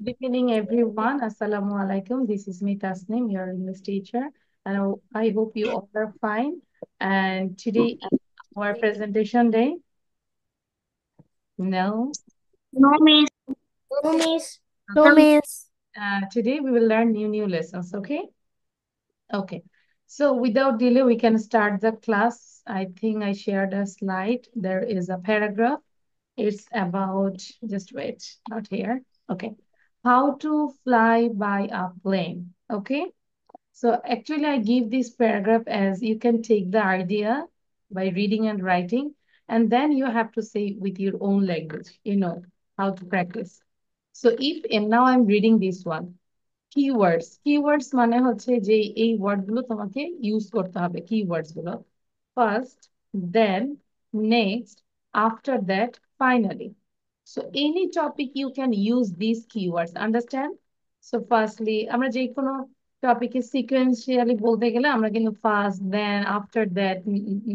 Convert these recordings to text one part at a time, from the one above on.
Good evening, everyone. Assalamu alaikum. This is me, Tasnim, your English teacher, and I hope you all are fine. And today, our presentation day. No, No, miss. No, miss. No, okay. miss. Today we will learn new lessons. Okay. Okay. So without delay, we can start the class. I think I shared a slide. There is a paragraph. It's about, just wait, not here. Okay. How to fly by a plane. Okay. So actually, I give this paragraph as you can take the idea by reading and writing, and then you have to say with your own language, how to practice. So if, and now I'm reading this one, keywords মানে হচ্ছে যে এই word গুলো তোমাকে use করতে হবে keywords গুলো first, then, next, after that, finally. So any topic you can use these keywords, understand? So firstly, আমরা যে কোনো টপিকে সিকোয়েন্সিয়ালি বলতে গেলে আমরা কিন্তু first, then, after that,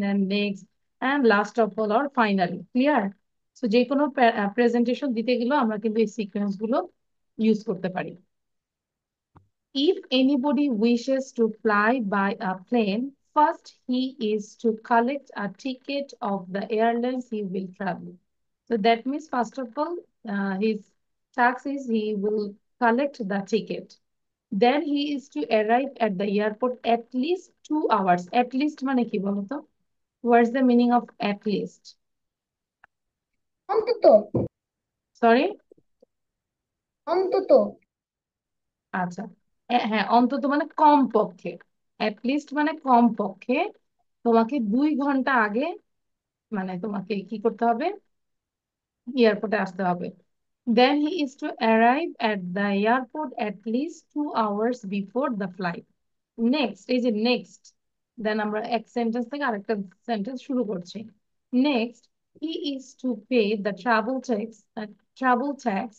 then next, and last of all or finally, clear? So যে কোনো প্রেজেন্টেশন দিতে গেলেও আমরা কিন্তু এই সিকোয়েন্স গুলো ইউজ করতে পারি। If anybody wishes to fly by a plane, first he is to collect a ticket of the airlines he will travel. So that means, first of all, his task is he will collect the ticket. Then he is to arrive at the airport at least 2 hours. At least মানে কি বলতো? What's the meaning of at least? অন্তত Sorry? অন্তত আচ্ছা, হ্যাঁ, অন্তত মানে কম পক্ষে। At least মানে কম পক্ষে তোমাকে 2 ঘন্টা আগে মানে তোমাকে কি করতে হবে, এয়ারপোর্টে আসতে হবে। Then he is to arrive at the airport at least 2 hours before the flight. Next, এই যে next, then আমরা এক সেন্টেন্স থেকে আরেকটা সেন্টেন্স শুরু করছি। Next, he is to pay the travel tax,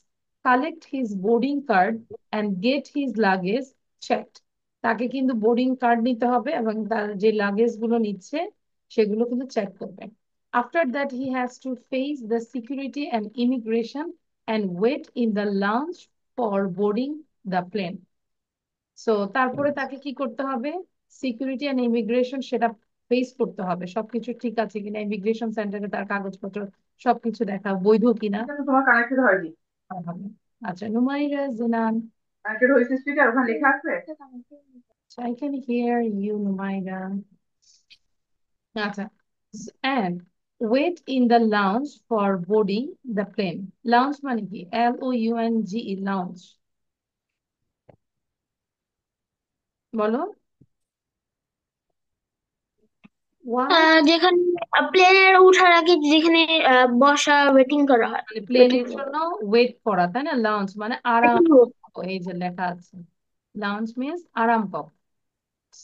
collect his boarding card and get his luggage checked. তাকে কিন্তু বোর্ডিং কার্ড নিতে হবে এবং তার যে লাগেজ গুলো নিচ্ছে সেগুলো কিন্তু চেক করবে। After that, he has to face the security and immigration and wait in the lounge for boarding the plane. So তারপরে তাকে কি করতে হবে, সিকিউরিটি এন্ড ইমিগ্রেশন সেটা ফেস করতে হবে, সবকিছু ঠিক আছে কিনা, ইমিগ্রেশন সেন্টারে তার কাগজপত্র সবকিছু দেখা বৈধ কিনা। তোমার কানেক্টেড হয়নি। হবে। আচ্ছা, নুমাইরা জিনান, কানেক্টেড হয়েছে স্পিকার, ওখানে লেখা আছে। I can hear you, Numaira. আচ্ছা, and wait in the lounge for boarding the plane. Lounge মানে কি? LOUNGE, lounge বলো। Why? যেখানে প্লেনের ওঠার আগে যেখানে বসা ওয়েটিং করা হয়। মানে ওয়েটিং প্লেনের জন্য ওয়েট করা, তাই না? লাউঞ্জ মানে আরাম। রুম। এই যে লেখা আছে, লাউঞ্জ মিন্স আরাম কক্ষ।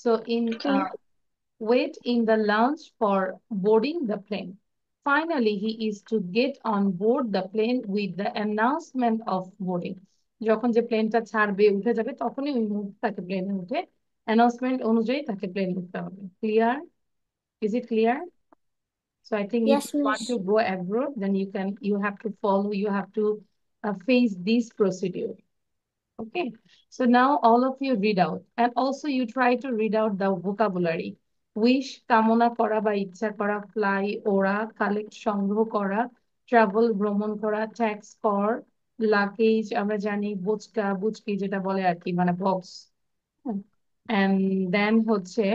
So in wait in the lounge for boarding the plane. Finally, he is to get on board the plane with the announcement of boarding. যখন যে প্লেনটা ছাড়বে উঠে যাবে তখনই ওই মুহূর্তে তাকে প্লেনে উঠে অ্যানাউন্সমেন্ট অনুযায়ী তাকে প্লেন উঠতে হবে। Clear? Is it clear? So I think if Yes, you want miss. to go abroad, then you have to follow, you have to face this procedure. Okay. So now all of you read out, and also you try to read out the vocabulary. Wish, কামনা করা বা ইচ্ছা করা, fly, ওড়া, collect, সংগ্রহ করা, travel, ভ্রমণ করা, tax, কর, luggage, আমরা জানি বুচকা, বুচকি যেটা বলে আর কি, মানে বক্স। and then হচ্ছে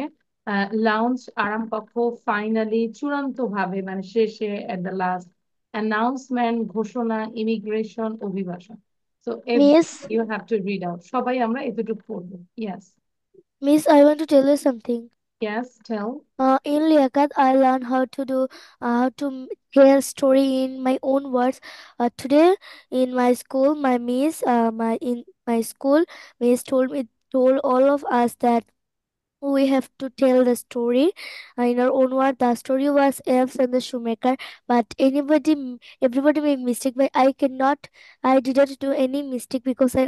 লাউঞ্জ আরাম কক্ষ, ফাইনালি চূড়ান্ত ভাবে মানে শেষে, at the last, অ্যানাউন্সমেন্ট ঘোষণা, ইমিগ্রেশন অভিবাসন। So Miss, you have to read out, সবাই আমরা এতটুকু পড়বো। Yes, Miss, I want to tell you something. yes, tell. In Liaquat, I learned how to tell story in my own words. Today, in my school, my miss, in my school, miss told all of us that we have to tell the story in our own word. The story was elves and the shoemaker, but everybody made mistake, but I didn't do any mistake because I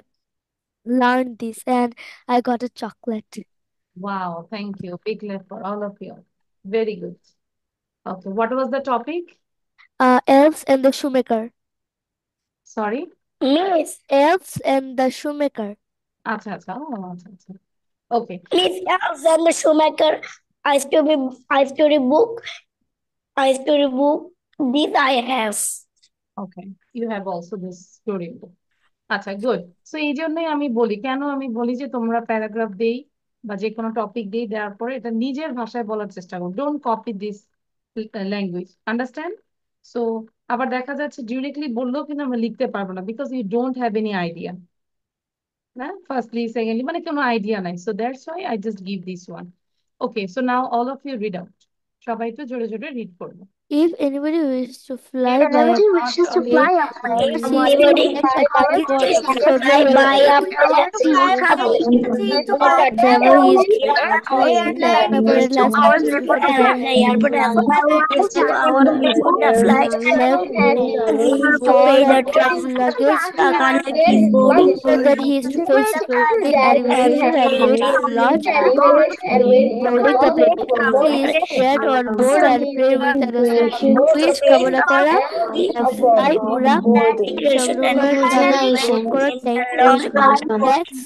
learned this and I got a chocolate. Wow, thank you, big clap for all of you. Very good. Okay, what was the topic? Elves and the shoemaker. Sorry. Miss, Elves and the Shoemaker. আচ্ছা আচ্ছা, ও আচ্ছা আচ্ছা, okay. Miss Alexander Schumacher, book, story book. This I have. Okay, you have also this story book. আচ্ছা, good. So এই জন্যই আমি বলি, কেন আমি বলি যে তোমরা প্যারাগ্রাফ দেই বা যে কোনো টপিক দেই, দেওয়ার পরে এটা নিজের ভাষায় বলার চেষ্টা করো, don't copy this language, understand? So আবার দেখা যাচ্ছে ডিরেক্টলি বললেও কিন্তু আমরা লিখতে পারবো না, because you don't have any idea, না, ফার্স্টলি সেকেন্ডলি মানে কোনো আইডিয়া নাই। So that's why I just give this one. Okay, so now all of you read out. সবাই তো জোরে জোরে রিড করবো। If anybody wishes to If fly by a anybody Not wishes to only fly plane, a plane, he anybody gets a ticket wishes to to travel fly by wherever a plane, wherever he is travel travel last hours minutes before before the the flight. airport has just 2 hours before the flight. Left He is to for pay and the put his travel luggage. connect his boarding Then he is to face security and immigration and wait in lodge. Boarding the plane. He is to get on board and pray with announcement. Which কামনা করা fly উড়া সংগ্রহের জানা vote করো tax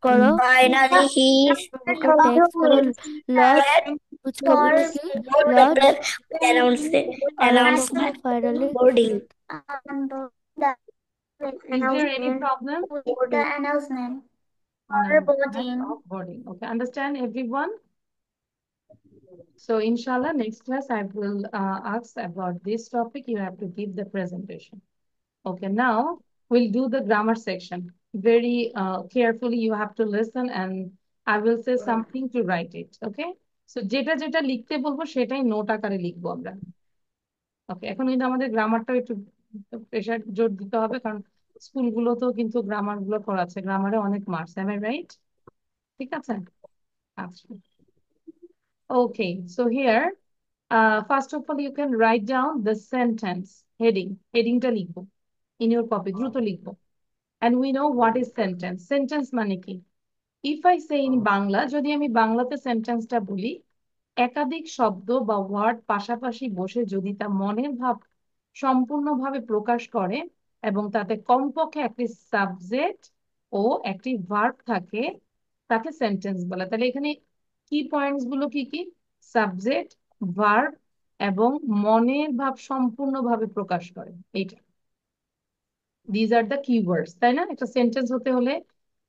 করো Finally, he is ট্যাক্স করো লজ উচকাবুচকি লজ announcement finally boarding. is there any problem? No, of boarding. Okay, understand everyone? So inshallah, next class I will ask about this topic. You have to give the presentation. Okay, now we'll do the grammar section. Very carefully you have to listen and I will say something to write it. Okay? So যেটা যেটা লিখতে বলবো সেটাই note আকারে লিখবো আমরা। ওকে, এখন কিন্তু আমাদের গ্রামারটা একটু প্রেশার জোর দিতে হবে, কারণ স্কুলগুলোতেও কিন্তু গ্রামার গুলো করাচ্ছে, গ্রামারে অনেক মার্কস, এম আই রাইট? ঠিক আছে, আচ্ছা। Okay, so here, first of all, you can write down the sentence heading. Heading টা লিখবো in your copy, দ্রুত লিখবো। And we know what is sentence. Sentence মানে কি? If I say in Bangla, যদি আমি বাংলাতে সেন্টেন্সটা বলি, একাধিক শব্দ বা ওয়ার্ড পাশাপাশি বসে যদি তা মনের ভাব সম্পূর্ণভাবে প্রকাশ করে এবং তাতে কমপক্ষে একটি সাবজেক্ট ও একটি ভার্ব থাকে, তাকে সেন্টেন্স বলে। তাহলে এখানে কি পয়েন্টস গুলো কি কি? সাবজেক্ট, ভার্ব এবং মনের ভাব সম্পূর্ণভাবে প্রকাশ করে, এইটা। দিজ আর দ্য কিওয়ার্ডস, তাই না? একটা সেন্টেন্স হতে হলে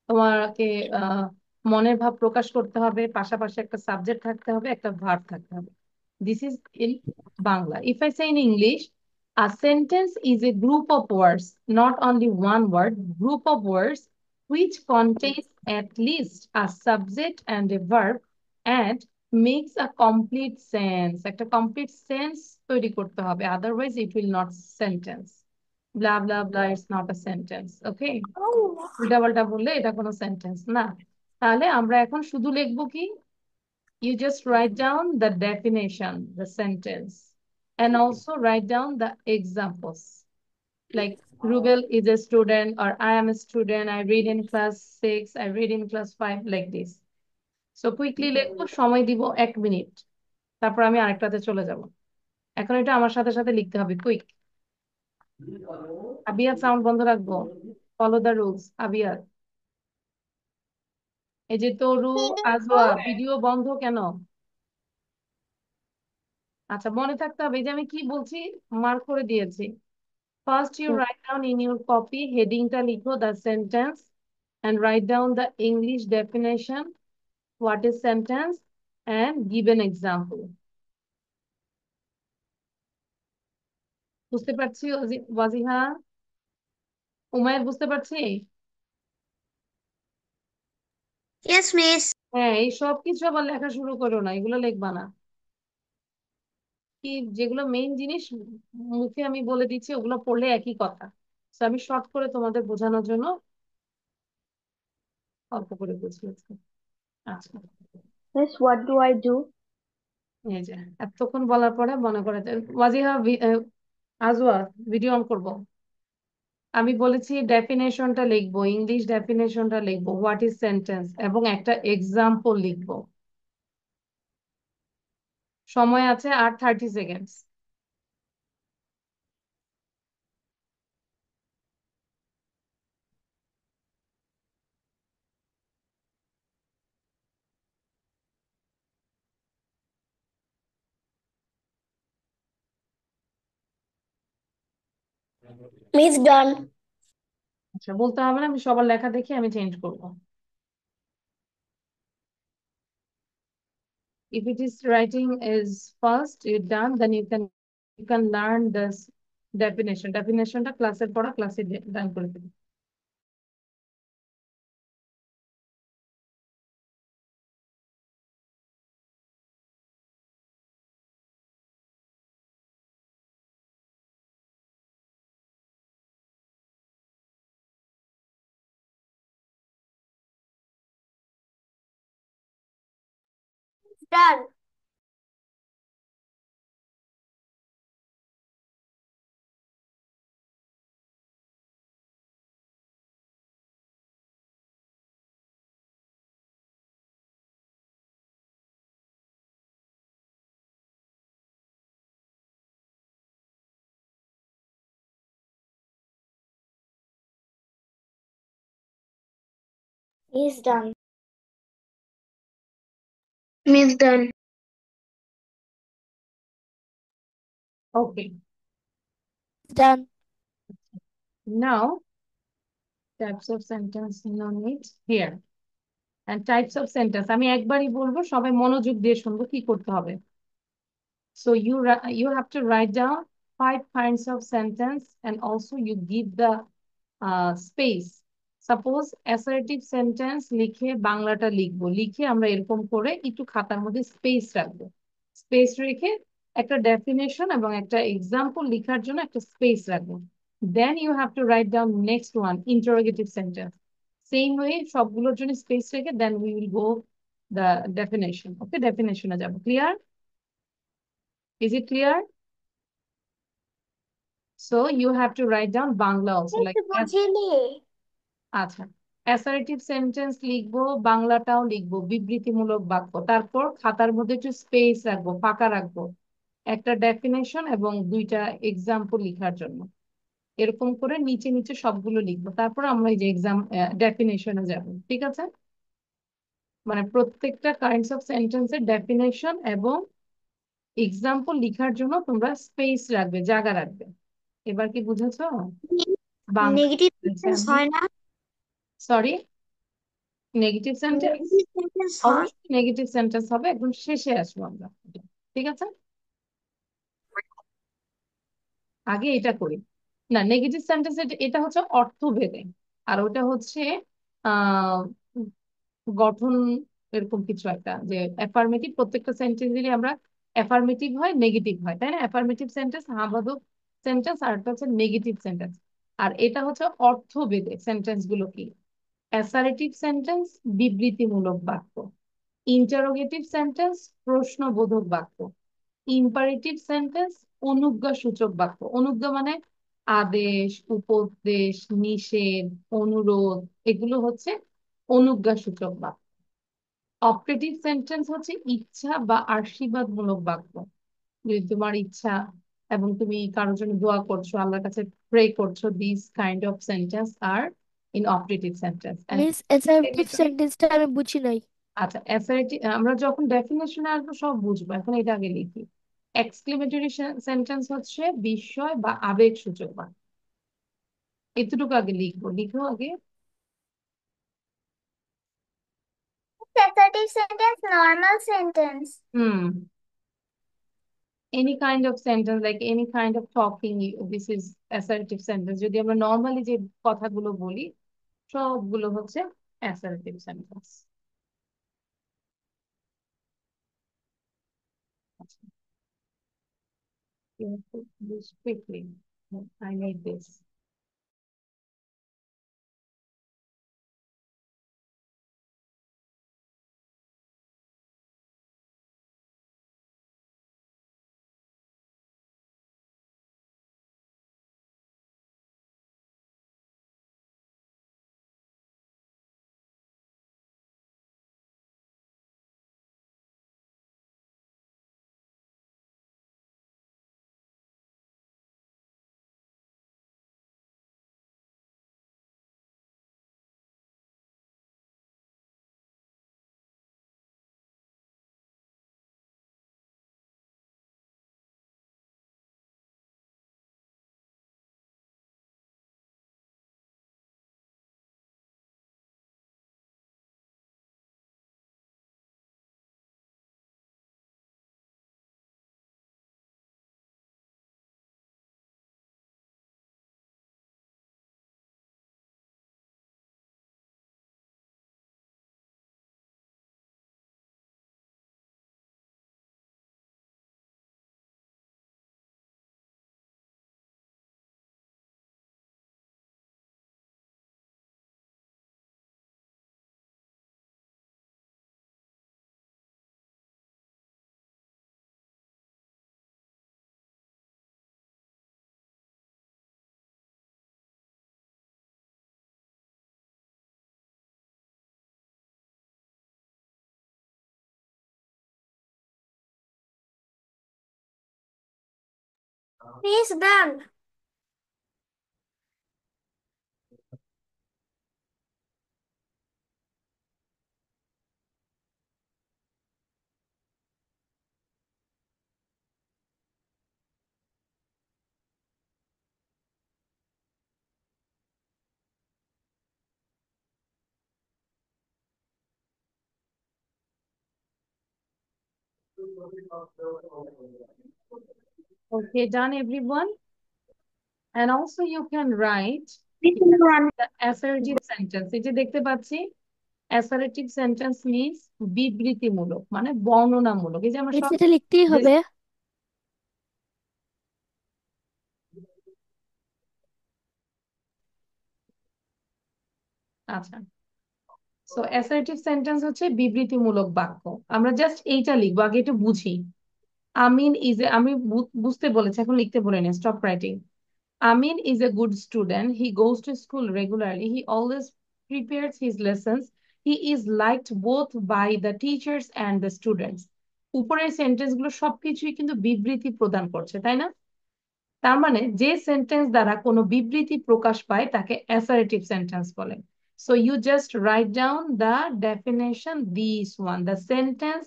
তোমাকে মনের ভাব প্রকাশ করতে হবে, পাশাপাশি একটা সাবজেক্ট থাকতে হবে, একটা ভার্ব থাকতে হবে। This is in Bangla. If I say in English, a sentence is a group of words, not only one word, group of words which contains at least a subject and a verb and makes a complete sense. একটা complete sense তৈরি করতে হবে, otherwise it will not sentence. Blah blah blah, it's not a sentence. Okay, উল্টা পাল্টা বললে এটা কোনো sentence না। তাহলে আমরা এখন শুধু লিখবো কি, you just write down the definition, the sentence, and also write down the examples, like Rubel is a student, or I am a student, I read in class 6, I read in class 5, like this. So quickly লিখবো, সময় দিব 1 minute, তারপর আমি আরেকটাতে চলে যাব। এখন এটা আমার সাথে সাথে লিখতে হবে, কুইক। আবিয়ার সাউন্ড বন্ধ রাখবো, ফলো দ্য রুলস। আবিয়ার, এই যে তরু, আজওয়া, ভিডিও বন্ধ কেন? আচ্ছা, মনে থাকতে হবে এই যে আমি কি বলছি, মার্ক করে দিয়েছি। First you write down in your copy, হেডিংটা লিখো the sentence, and write down the English definition, what is sentence, and give an example. বুঝতে পারছি ওয়াজিহা? উমায়ের, বুঝতে পারছি? Yes, miss. হ্যাঁ, এই সব কিছু আবার লেখা শুরু করো না, এগুলো লিখবা না। কি যেগুলো মেইন জিনিস মুখে আমি বলে দিচ্ছি, ওগুলো পড়লে একই কথা। তো আমি শর্ট করে তোমাদের বোঝানোর জন্য অল্প করে বুঝিয়েছি। আচ্ছা, Miss, what do I do? এই যে এতক্ষণ বলার পরে মনে করে ওয়াজিহা, আজওয়া, ভিডিও অন করবো। আমি বলেছি ডেফিনেশনটা লিখবো, ইংলিশ ডেফিনেশনটা লিখবো, হোয়াট ইজ সেন্টেন্স, এবং একটা এক্সাম্পল লিখবো। সময় আছে আর 30 সেকেন্ডস। Miss done. আচ্ছা, বলতে হবে না, আমি সবার লেখা দেখে আমি চেঞ্জ করবো। If it is writing is first, you're done, then you can learn this definition. Definitionটা ক্লাসের পড়া ক্লাসে ডান করে দেবে। Done. Miss done. Miss done. Okay, Done. now types of sentence, no need here. And types of sentence আমি একবারই বলবো, সবাই মনোযোগ দিয়ে শুনবো কি করতে হবে। So you have to write down 5 kinds of sentence, and also you give the space. Suppose assertive sentence লিখে বাংলাটা লিখবো, লিখে আমরা এরকম করে একটু খাতার মধ্যে স্পেস রাখবো। স্পেস রেখে একটা ডেফিনেশন এবং একটা এক্সাম্পল লেখার জন্য একটা স্পেস রাখবো। Then you have to write down next one, interrogative sentence. Same way সবগুলোর জন্য স্পেস রেখে then we will go the definition. Okay, definition এ যাবো। Clear? Is it clear? So you have to write down Bangla also, like বুঝিনি। আচ্ছা, assertive sentence লিখবো, বাংলাটাও লিখবো, বিবৃতিমূলক বাক্য, তারপর খাতার মধ্যে একটু স্পেস রাখবো, ফাঁকা রাখবো একটা ডেফিনেশন এবং 2টা এক্সাম্পল লেখার জন্য। এরকম করে নিচে নিচে সবগুলো লিখবো, তারপর আমরা এই যে ডেফিনেশনে যাব। ঠিক আছে, মানে প্রত্যেকটা কাইন্ডস অফ সেন্টেন্সের ডেফিনেশন এবং এক্সাম্পল লেখার জন্য তোমরা স্পেস রাখবে, জায়গা রাখবে। এবার কি বুঝেছো? বাংলা নেগেটিভ সেন্টেন্স হয় না? Sorry, negative sentence negative sentence হয়? অবশ্যই নেগেটিভ সেন্টেন্স হবে, একদম শেষে আসবো আমরা। ঠিক আছে, আগে এটা করি। না, নেগেটিভ সেন্টেন্স এটা হচ্ছে অর্থভেদে, আর ওটা হচ্ছে আহ গঠন, এরকম কিছু একটা, যে অ্যাফার্মেটিভ প্রত্যেকটা সেন্টেন্সেরই আমরা অ্যাফার্মেটিভ হয় নেগেটিভ হয়, তাই না? অ্যাফার্মেটিভ সেন্টেন্স, হ্যাঁ বোধক সেন্টেন্স, আর একটা হচ্ছে নেগেটিভ সেন্টেন্স। আর এটা হচ্ছে অর্থভেদে সেন্টেন্স গুলো কি। অ্যাসারেটিভ সেন্টেন্স বিবৃতিমূলক বাক্য, ইন্টারোগেটিভ সেন্টেন্স প্রশ্নবোধক বাক্য, ইম্পারেটিভ সেন্টেন্স অনুজ্ঞাসূচক বাক্য। অনুজ্ঞা মানে আদেশ, উপদেশ, নিষেধ, অনুরোধ, এগুলো হচ্ছে অনুজ্ঞাসূচক বাক্য। অপারেটিভ সেন্টেন্স হচ্ছে ইচ্ছা বা আশীর্বাদমূলক বাক্য। যদি তোমার ইচ্ছা এবং তুমি কারোর জন্য দোয়া করছো, আল্লাহর কাছে প্রে করছো, this kind of sentence are in optative sentence. Miss assertive সেন্টেন্সটা আমি বুঝি নাই। আচ্ছা, অ্যাসার্টিভ আমরা যখন ডেফিনেশনে আসবো সব বুঝবো, এখন এটা আগে লিখি। এক্সক্লেমেটরি সেন্টেন্স হচ্ছে বিস্ময় বা আবেগ সূচক বাক্য। এতটুকু আগে লিখবো, লিখো আগে। Assertive sentence, normal sentence. Hmm, any kind of sentence, like any kind of talking, this is assertive sentence. যদি আমরা নর্মালি যে কথাগুলো বলি সবগুলো হচ্ছে assertive sentence. আচ্ছা, you have to do this quickly. I need this. Miss, done. Okay, done everyone. And also you can write Miss, done. the assertive sentence. এই যে দেখতে পাচ্ছি assertive sentence means বিবৃতিমূলক মানে বর্ণনামূলক। এই যে আমরা মিস সব এটা লিখতেই হবে? আচ্ছা, সো অ্যাসার্টিভ সেন্টেন্স হচ্ছে বিবৃতিমূলক বাক্য। আমরা জাস্ট এইটা লিখবো, আগে একটু বুঝি। আমিন ইজ এ, আমি বুঝতে বলেছি, এখন লিখতে বলিনি, stop writing. Amin is a good student. He goes to school regularly. He always prepares his lessons. He is liked both by the teachers and the students. উপরের সেন্টেন্স গুলো সবকিছুই কিন্তু বিবৃতি প্রদান করছে, তাই না? তার মানে যে সেন্টেন্স দ্বারা কোনো বিবৃতি প্রকাশ পায় তাকে অ্যাসারেটিভ সেন্টেন্স বলে। So you just write down the definition, this one, the sentence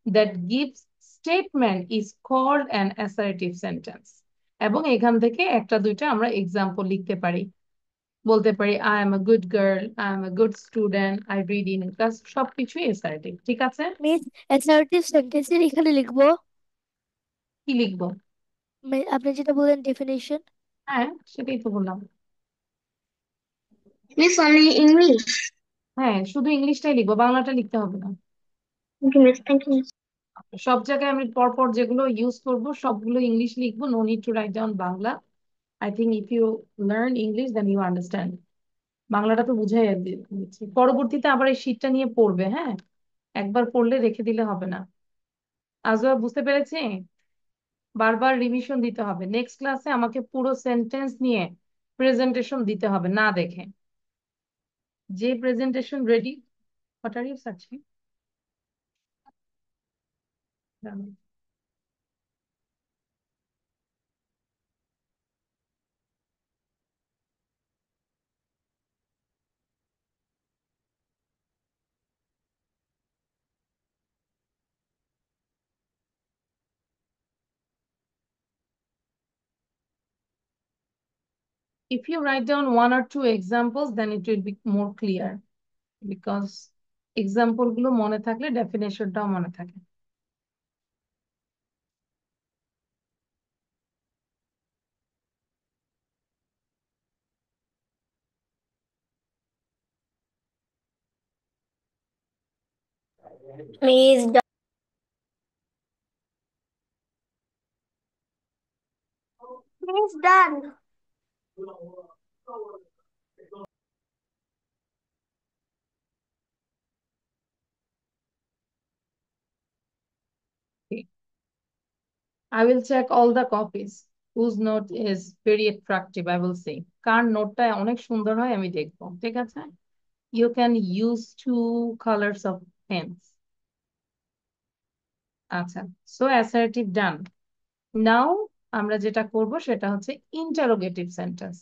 that gives statement is called an assertive sentence. এবং এখান থেকে একটা দুইটা আমরা এক্সাম্পল লিখতে পারি, বলতে পারি I am a good girl, I am a good student, I read in class, সবকিছুই অ্যাসারেটিভ। ঠিক আছে, মিস অ্যাসার্টিভ সেন্টেন্সের এখানে লিখবো? কি লিখবো? আপনি যেটা বললেন ডেফিনেশন। হ্যাঁ, সেটাই তো বললাম। Miss, only English. হ্যাঁ, শুধু ইংলিশটাই লিখবো, বাংলাটা লিখতে হবে না। Thank you, Miss. Thank you, Miss. সব জায়গায় আমি পরপর যেগুলো ইউজ করব সবগুলো ইংলিশ লিখবো, no need to write down Bangla. I think if you learn English then you understand. বাংলাটা তো বুঝাই দিচ্ছি, পরবর্তীতে আবার এই শীটটা নিয়ে পড়বে। হ্যাঁ, একবার পড়লে রেখে দিলে হবে না। আজও বুঝতে পেরেছি, বারবার রিভিশন দিতে হবে। নেক্সট ক্লাসে আমাকে পুরো সেন্টেন্স নিয়ে প্রেজেন্টেশন দিতে হবে না দেখে। যে presentation ready, what are you searching? If you write down one or two examples, then it will be more clear because example গুলো মনে থাকলে ডেফিনেশনটাও মনে থাকে। Miss, Miss, done. Okay. I will check all the copies whose note is very attractive, I will say কার নোটটা অনেক সুন্দর হয় আমি দেখবো। ঠিক আছে, you can use two colors of pens. আচ্ছা, so assertive done. নাও আমরা যেটা করব সেটা হচ্ছে ইন্টারোগেটিভ সেন্টেন্স।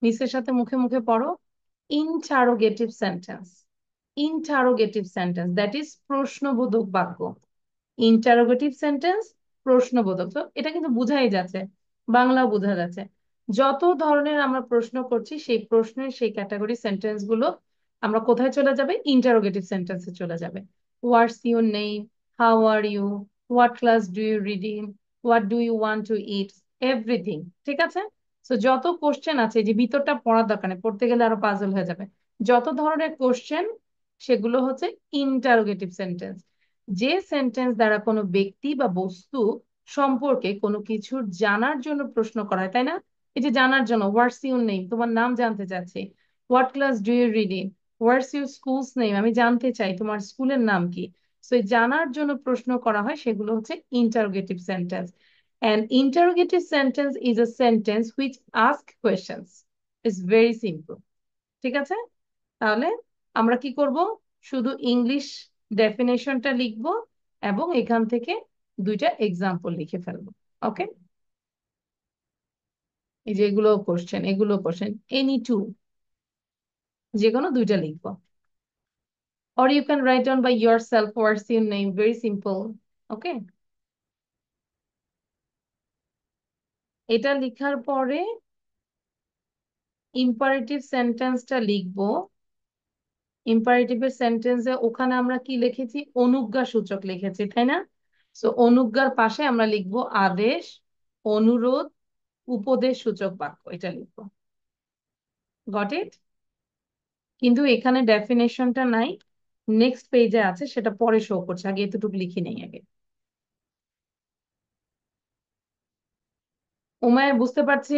মিসের সাথে মুখে মুখে পড়ো, interrogative sentence. Interrogative sentence that is প্রশ্নবোধক বাক্য। ইন্টারোগেটিভ সেন্টেন্স প্রশ্নবোধক, তো এটা কিন্তু বোঝাই যাচ্ছে, বাংলাও বোঝা যাচ্ছে। যত ধরনের আমরা প্রশ্ন করছি সেই প্রশ্নের সেই ক্যাটাগরি সেন্টেন্স গুলো আমরা কোথায় চলে যাবে? ইন্টারোগেটিভ সেন্টেন্সে চলে যাবে। What's your name, how are you, what class do you read in, what do you want to eat, everything. ঠিক আছে, তো যত কোশ্চেন আছে, যে ভিতরটা পড়ার দরকার নেই, পড়তে গেলে আরো পাজল হয়ে যাবে। যত ধরনের কোশ্চেন সেগুলো হচ্ছে ইন্টারোগেটিভ সেন্টেন্স। যে সেন্টেন্স দ্বারা কোনো ব্যক্তি বা বস্তু সম্পর্কে কোনো কিছুর জানার জন্য প্রশ্ন করা হয়, তাই না? এই যে জানার জন্য, হোয়াটস ইউর নেম, তোমার নাম জানতে চাচ্ছি। What class do you read in, what's your school's name, আমি জানতে চাই তোমার স্কুলের নাম কি। সো এই জানার জন্য প্রশ্ন করা হয়, সেগুলো হচ্ছে interrogative sentence. And interrogative sentence is a sentence which ask questions. It's very simple. ঠিক আছে, তাহলে আমরা কি করব? শুধু ইংলিশ ডেফিনেশনটা লিখবো এবং এখান থেকে দুইটা এক্সাম্পল লিখে ফেলবো। ওকে। এই যে এগুলো কোশ্চেন এনি টু, যে কোনো দুইটা লিখবো। or you can write down by yourself what's your name, very simple. Okay, এটা লেখার পরে ইম্পারেটিভ সেন্টেন্সটা লিখবো। ইম্পারেটিভের সেন্টেন্সে ওখানে আমরা কি লিখেছি, অনুজ্ঞা সূচক লিখেছি, তাই না? সো অনুজ্ঞার পাশে আমরা লিখবো আদেশ, অনুরোধ, উপদেশ সূচক বাক্য, এটা লিখবো। Got it? কিন্তু এখানে ডেফিনেশনটা নাই, নেক্সট পেজে আছে, সেটা পরে শো করছে, আগে এতটুকু লিখি নেই আগে। উমায় বুঝতে পারছি?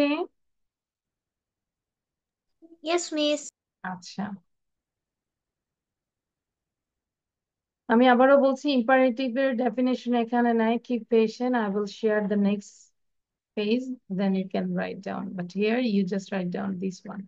Yes, miss. আচ্ছা, আমি আবারও বলছি ইম্পারেটিভের ডেফিনেশন এখানে নাই, keep patient, I will share the next page, then you can write down, but here you just write down this one.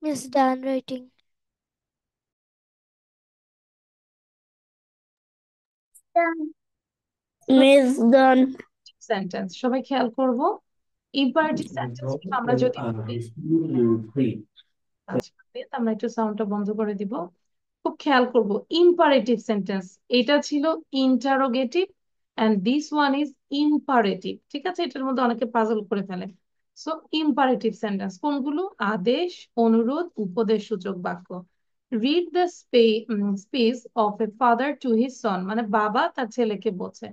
Miss done writing. Miss done. Sentence সবাই খেয়াল করব, ইম্পারেটিভ সেন্টেন্স আমরা যদি বলি, আচ্ছা আমরা একটু সাউন্ডটা বন্ধ করে দিব, খুব খেয়াল করব। ইম্পারেটিভ সেন্টেন্স এটা ছিল interrogative, and this one is imperative, ঠিক আছে? এটার মধ্যে অনেকে পাজল করে ফেলে। সো ইম্পারেটিভ সেন্টেন্স কোনগুলো? আদেশ, অনুরোধ, উপদেশ সূচক বাক্য। Read the speech of a father to his son, মানে বাবা তার ছেলেকে বলছে,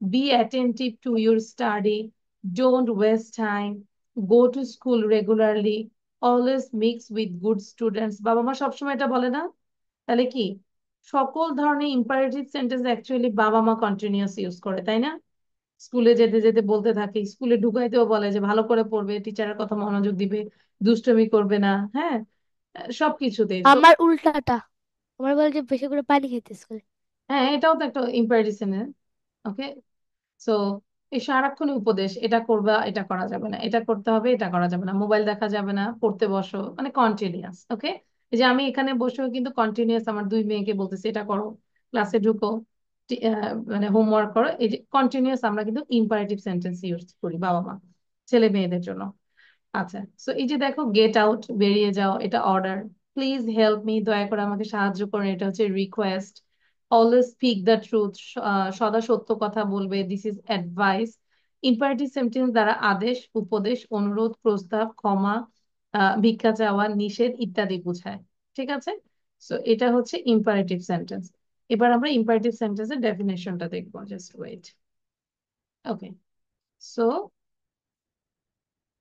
be attentive to your study, don't waste time, go to school regularly, always mix with good students. বাবা মা সবসময় এটা বলে না? তাহলে কি সকল ধরনের ইম্পারেটিভ সেন্টেন্স অ্যাকচুয়ালি বাবা মা কন্টিনিউয়াস ইউজ করে, তাই না? স্কুলে যেতে যেতে বলতে থাকে, স্কুলে ঢুকাইতেও বলে যে ভালো করে পড়বে, টিচারের কথা মনোযোগ দিবে, দুষ্টুমি করবে না, হ্যাঁ, সবকিছুতে। তো আমার উল্টাটা, আমার বলে যে বেশি করে পানি খেতে স্কুলে। হ্যাঁ, এটাও তো একটা ইম্পারেটিভ সেন্টেন্স। ওকে, সো এই সারাক্ষণ উপদেশ, এটা করবা, এটা করা যাবে না, এটা করতে হবে, এটা করা যাবে না, মোবাইল দেখা যাবে না, পড়তে বসো, মানে কন্টিনিউয়াস। ওকে, এই যে আমি এখানে বসেও কিন্তু কন্টিনিউয়াস আমার দুই মেয়েকে বলতেছি এটা করো, ক্লাসে ঢুকো, মানে হোমওয়ার্ক করো, এই যে কন্টিনিউয়াস আমরা কিন্তু ইম্পারেটিভ সেন্টেন্স ইউজ করি বাবা মা ছেলে মেয়েদের জন্য। আচ্ছা, সো এই যে দেখো গেট আউট, বেরিয়ে যাও, এটা অর্ডার। প্লিজ হেল্প মি, দয়া করে আমাকে সাহায্য করুন, এটা হচ্ছে request. Always speak the truth, সদা সত্য কথা বলবে, this is advice. Imperative sentence দ্বারা আদেশ, উপদেশ, অনুরোধ, প্রস্তাব, ক্ষমা, ভিক্ষা চাওয়া, নিষেধ ইত্যাদি বোঝায়। ঠিক আছে? সো এটা হচ্ছে ইম্পারেটিভ সেন্টেন্স। এবার আমরা ইম্পারেটিভ সেন্টেন্সের ডেফিনেশনটা দেখবো, জাস্ট ওয়েট। ওকে, সো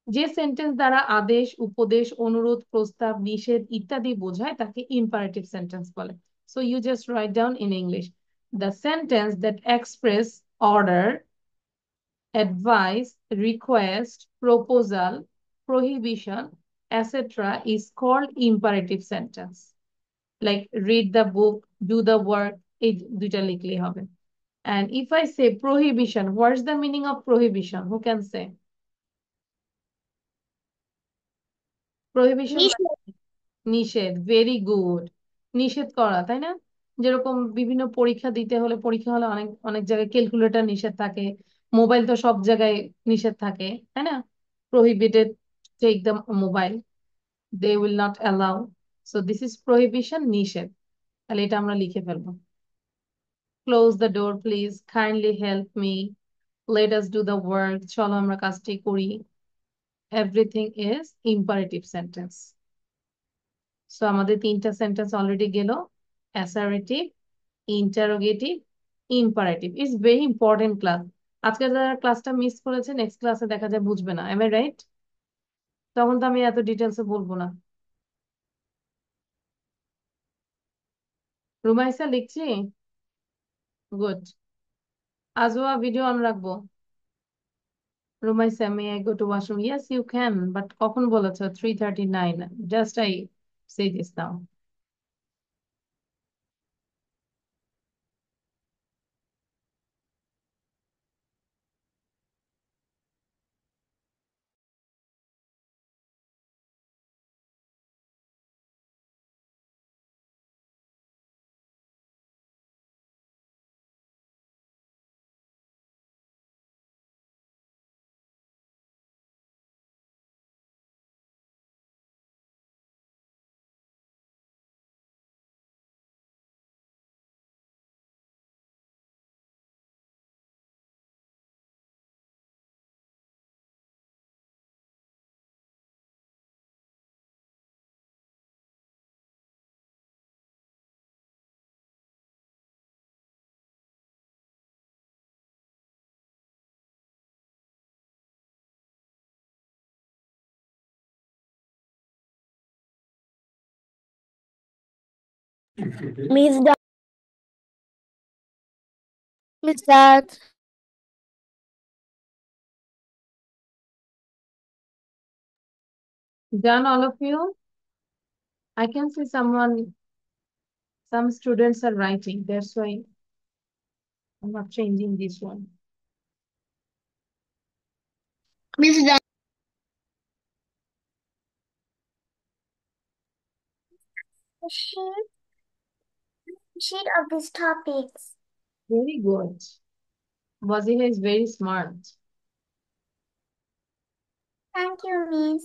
যে সেন্টেন্স দ্বারা আদেশ, উপদেশ, অনুরোধ, প্রস্তাব, নিষেধ ইত্যাদি বোঝায় তাকে ইম্পারেটিভ সেন্টেন্স বলে। So you just write down in English the sentence that express order, advice, request, proposal, prohibition, etc. is called imperative sentence. Like read the book, do the work, এই দুইটা লিখলেই হবে। And if I say prohibition, what's the meaning of prohibition? Who can say? Prohibition নিষেধ, very good. নিষেধ করা, তাই না? যেরকম বিভিন্ন পরীক্ষা দিতে হলে, পরীক্ষা হলে অনেক অনেক জায়গায় ক্যালকুলেটর নিষেধ থাকে, মোবাইল তো সব জায়গায় নিষেধ থাকে, তাই না? Prohibited, take the mobile, they will not allow. So this is prohibition, নিষেধ। তাহলে এটা আমরা লিখে ফেলবো। Close the door please, kindly help me, let us do the work, চলো আমরা কাজটি করি। Everything is imperative sentence. So আমাদের তিনটা সেন্টেন্স অলরেডি গেল, assertive, interrogative, imperative. It's very important class. আজকে যারা ক্লাসটা মিস করেছে নেক্সট ক্লাসে দেখা যায় বুঝবে না, এম আই রাইট? তখন তো আমি এত ডিটেলসে বলবো না। রুমাইসা লিখছি, গুড। আজওয়া ভিডিও অন রাখবো। Rumaisa, may I go to washroom? Yes you can, but কখন বলেছো? 3:39। Just I say this now. Miss Miss Dad. Done, all of you? I can see someone, some students are writing, that's why I'm not changing this one. Miss the sheet of these topics. Very good. Waziha is very smart. Thank you, Miss.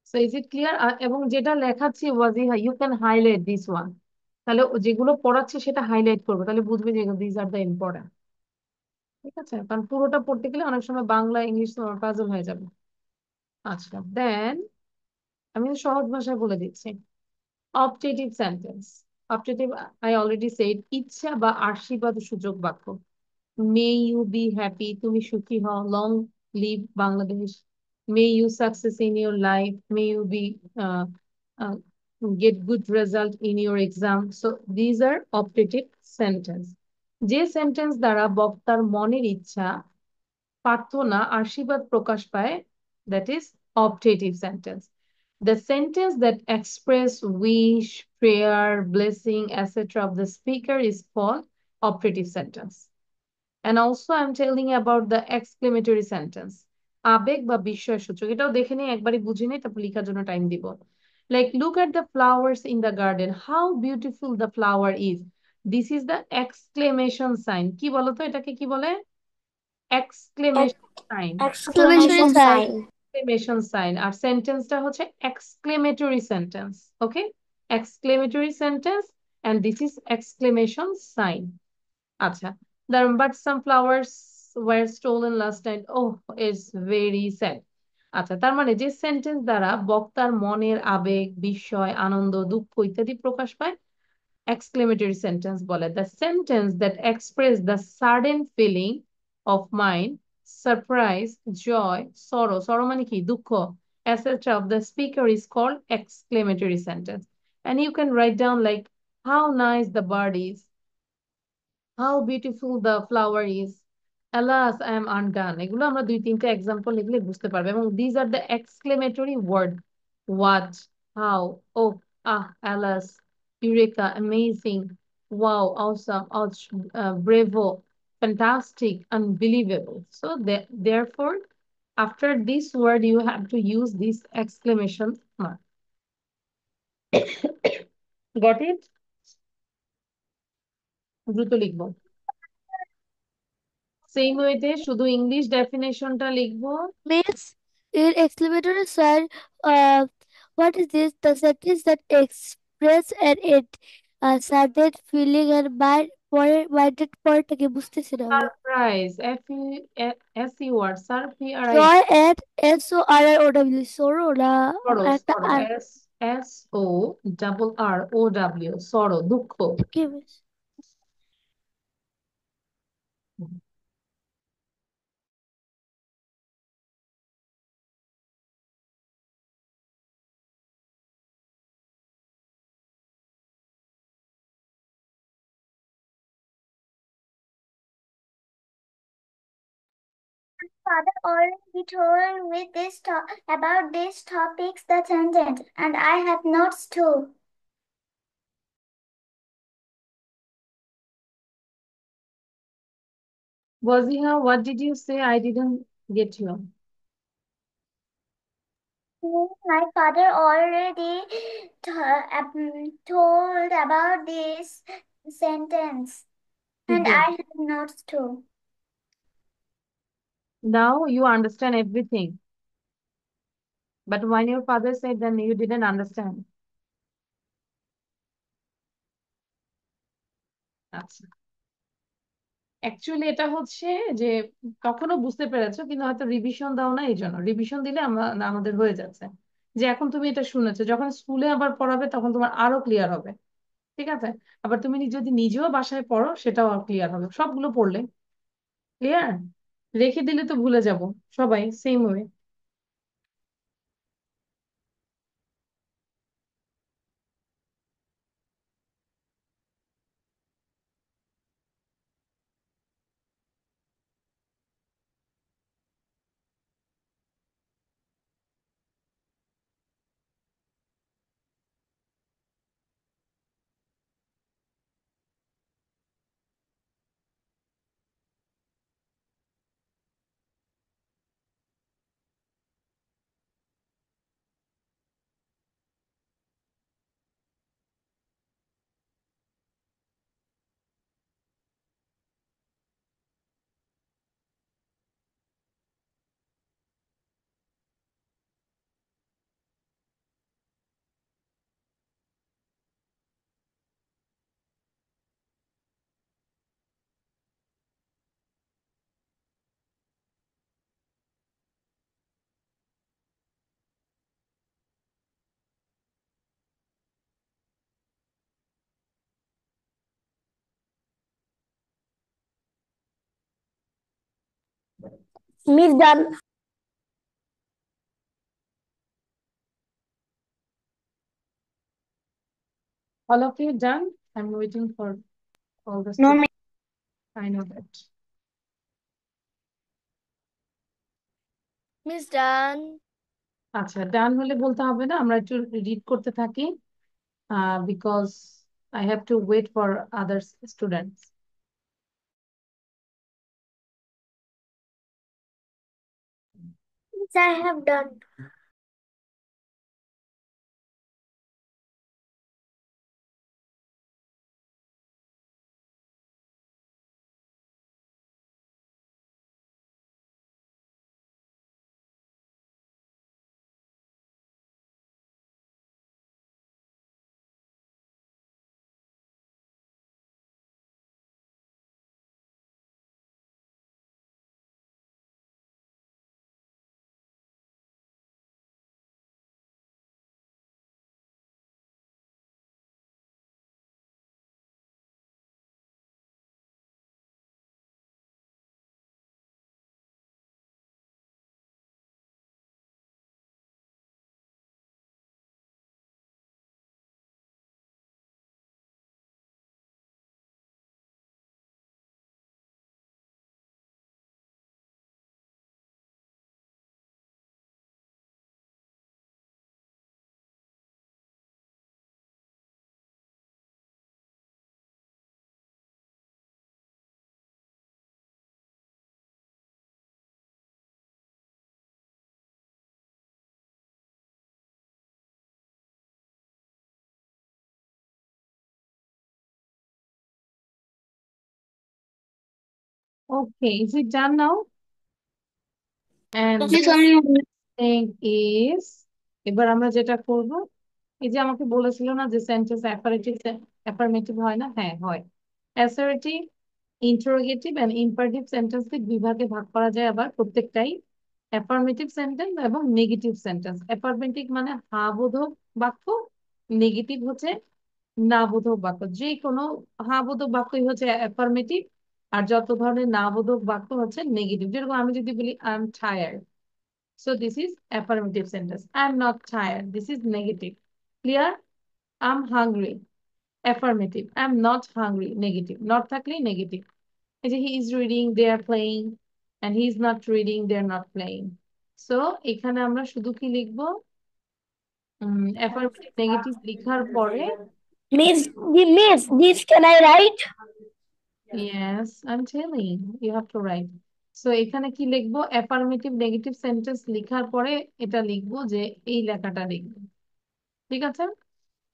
So is it clear? এবং যেটা লেখাচ্ছি Wajiha, you can highlight this one. তাহলে যেগুলো পড়াচ্ছে সেটা highlight করবে, তাহলে বুঝবে যে these are the important. ঠিক আছে? কারণ পুরোটা পড়তে গেলে অনেক সময় বাংলা ইংলিশ পাজল হয়ে যাবে। আচ্ছা, দেন আমি সহজ ভাষায় বলে দিচ্ছি। Optative sentence. Optative, I already said, ইচ্ছা বা আশীর্বাদ সূচক বাক্য। মে ইউ বি হ্যাপি, তুমি সুখী হও, long live Bangladesh, may you success in your life, may you be get good result in your exam. So these are optative sentence. যে sentence দ্বারা বক্তার মনের ইচ্ছা, প্রার্থনা, আশীর্বাদ প্রকাশ পায়, that is optative sentence. The sentence that express wish, prayer, blessing, etc. of the speaker is called optative sentence. And also I'm telling you about the exclamatory sentence. আবেগ বা বিস্ময় সূচক, এটাও দেখে নিই, একবারই বুঝে নিই, তারপর লেখার জন্য টাইম দিব। Like look at the flowers in the garden, how beautiful the flower is. This is the exclamation sign. কি বলতো এটাকে কি বলে? Exclamation sign. Exclamation sign. Exclamation sign. আর সেন্টেন্সটা হচ্ছে exclamatory sentence. Okay? Exclamatory sentence and this is exclamation sign. আচ্ছা, but some flowers were stolen last night. Oh, it's very sad. আচ্ছা, তার মানে যে সেন্টেন্স দ্বারা বক্তার মনের আবেগ, বিস্ময়, আনন্দ, দুঃখ ইত্যাদি প্রকাশ পায়, exclamatory sentence বলে। The sentence that express the sudden feeling of mind, surprise, joy, sorrow. Sorrow মানে কি? দুঃখ, etc. of the speaker is called exclamatory sentence. And you can write down like how nice the bird is, how beautiful the flower is, alas I am undone. এগুলো আমরা দুই তিনটা example লিখলে বুঝতে পারবে। এবং these are the exclamatory word. What, how, oh, ah, alas, eureka, amazing, wow, awesome, ouch, bravo, fantastic, unbelievable. So therefore after this word you have to use this exclamation mark. Got it? দ্রুত লিখবো। Same ওয়েতে শুধু English ডেফিনেশনটা লিখবো। Miss, in exclamatory sign, what is this? The sentence that express an certain feeling and minded পরটাকে বুঝতেছি না আমি। Surprise, S U R, surprise, joy at SORROW, sorrow না সরো একটা সরো, আর SORROW, সরো, দুঃখ। কি miss? Father already told with this about these topics the sentence, and I have notes too. Waziha, what did you say? I didn't get you. My father already told about this sentence, and Good. I have notes too. Now you understand everything. But when your father said, then you didn't understand. আচ্ছা, actually এটা হচ্ছে যে কখনো বুঝতে পেরেছো কিন্তু হয়তো revision দাও না, এই জন্য রিভিশন দিলে আমাদের হয়ে যাচ্ছে। যে এখন তুমি এটা শুনেছো, যখন স্কুলে আবার পড়াবে তখন তোমার আরো ক্লিয়ার হবে। ঠিক আছে? আবার তুমি যদি নিজেও বাসায় পড়ো সেটাও ক্লিয়ার হবে, সবগুলো পড়লে ক্লিয়ার। রেখে দিলে তো ভুলে যাব সবাই, same way. Miss done. All of you done? I'm waiting for all the No, students. I know that. Miss done. আচ্ছা, ডান হলে বলতে হবে না, আমরা একটু রিড করতে থাকি because I have to wait for other students. miss, I have done. Okay, is it done now? And Yes, this only thing is, এবার আমরা যেটা করব, এই যে আমাকে বলেছিল না যে সেন্টেন্স অ্যাফারমেটিভ অ্যাফারমেটিভ হয় না, হ্যাঁ হয়। অ্যাসার্টিভ, ইন্টারোগেটিভ এন্ড ইম্পারেটিভ সেন্টেন্সকে বিভাগে ভাগ করা যায় আবার প্রত্যেকটাই, অ্যাফারমেটিভ সেন্টেন্স এবং নেগেটিভ সেন্টেন্স। অ্যাফারমেটিভ মানে হ্যাঁ বোধক বাক্য, নেগেটিভ হচ্ছে না বোধক বাক্য। যে কোনো হ্যাঁ বোধক বাক্যই হচ্ছে অ্যাফারমেটিভ, আর যত ধরনের না বোধক বাক্য হচ্ছে নেগেটিভ। যেরকম আমি যদি বলি I am tired, so this is affirmative sentence. I'm not tired. This is negative. Clear? I'm hungry. Affirmative. I'm not hungry. Negative. Not থাকলে negative. এই যে he is reading, they are playing, and he is not reading, they are not playing. So এখানে আমরা শুধু কি লিখবো? Affirmative negative লিখার পরে, Miss, can I write? yes, I'm telling you have to write. So এখানে কি লিখবো? Affirmative negative sentence লিখার পরে এটা লিখবো যে এই লেখাটা লিখবো। ঠিক আছে?